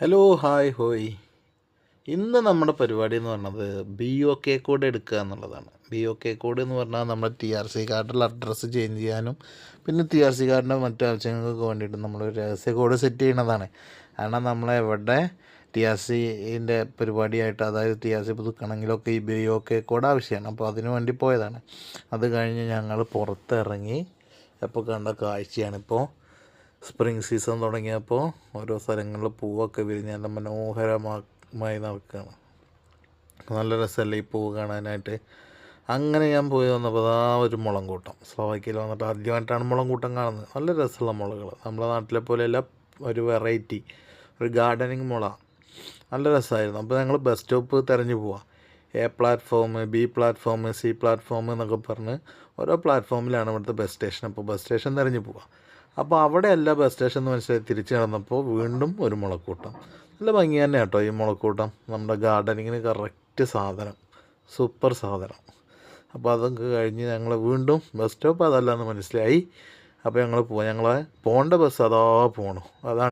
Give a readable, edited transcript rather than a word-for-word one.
Hello hi ഹോയ്. ഇന്ന് നമ്മുടെ പരിപാടി എന്ന് പറഞ്ഞത് BOK കോഡ് എടുക്കുക എന്നുള്ളതാണ്. BOK കോഡ് എന്ന് പറഞ്ഞാൽ നമ്മുടെ TRC കാർഡിൽ അഡ്രസ്സ് ചേഞ്ച് ചെയ്യാനും പിന്നെ TRC കാർഡിൻ്റെ മറ്റു ആവശ്യങ്ങൾക്ക് വേണ്ടിയിട്ട് നമ്മളൊരു രഹസ്യ കോഡ് സെറ്റ് ചെയ്യുന്നതാണ്. കാരണം നമ്മളെവിടെ TRCൻ്റെ പരിപാടിയായിട്ട്, അതായത് TRC പുതുക്കണമെങ്കിലൊക്കെ ഈ BOK കോഡ് ആവശ്യമാണ്. അപ്പോൾ അതിനു വേണ്ടി പോയതാണ്. അത് കഴിഞ്ഞ് ഞങ്ങൾ പുറത്തിറങ്ങി അപ്പോൾ കണ്ട കാഴ്ചയാണിപ്പോൾ. സ്പ്രിംഗ് സീസൺ തുടങ്ങിയപ്പോൾ ഓരോ സ്ഥലങ്ങളിൽ പൂവൊക്കെ വിരിഞ്ഞ് നല്ല മനോഹരമായി നടക്കുകയാണ്. നല്ല രസമല്ലേ ഈ പൂവ് കാണാനായിട്ട്. അങ്ങനെ ഞാൻ പോയി വന്നപ്പോൾ അതാ ഒരു മുളം കൂട്ടം. സ്ലോവാക്യയിൽ വന്നിട്ട് ആദ്യമായിട്ടാണ് മുളം കൂട്ടം കാണുന്നത്. നല്ല രസമുള്ള മുളകൾ, നമ്മുടെ നാട്ടിലെ പോലെയല്ല, ഒരു വെറൈറ്റി, ഒരു ഗാർഡനിങ് മുള. നല്ല രസമായിരുന്നു. അപ്പോൾ ഞങ്ങൾ ബസ് സ്റ്റോപ്പ് തിരഞ്ഞു പോവാം. A platform, B platform, C platform എന്നൊക്കെ പറഞ്ഞ് ഓരോ പ്ലാറ്റ്ഫോമിലാണ് ഇവിടുത്തെ ബസ് സ്റ്റേഷൻ. അപ്പോൾ ബസ് സ്റ്റേഷൻ തിരഞ്ഞു പോവാം. അപ്പോൾ അവിടെയല്ല ബസ് സ്റ്റേഷൻ എന്ന് മനസ്സിലായി തിരിച്ച് നടന്നപ്പോൾ വീണ്ടും ഒരു മുളക്കൂട്ടം. നല്ല ഭംഗി തന്നെ കേട്ടോ ഈ മുളക്കൂട്ടം. നമ്മുടെ ഗാർഡനിങ്ങിന് കറക്റ്റ് സാധനം, സൂപ്പർ സാധനം. അപ്പോൾ അതൊക്കെ കഴിഞ്ഞ് ഞങ്ങൾ വീണ്ടും ബസ് സ്റ്റോപ്പ് അതല്ല എന്ന് മനസ്സിലായി. അപ്പോൾ ഞങ്ങൾ പോകേണ്ട ബസ് അതാ പോണു. അതാണ്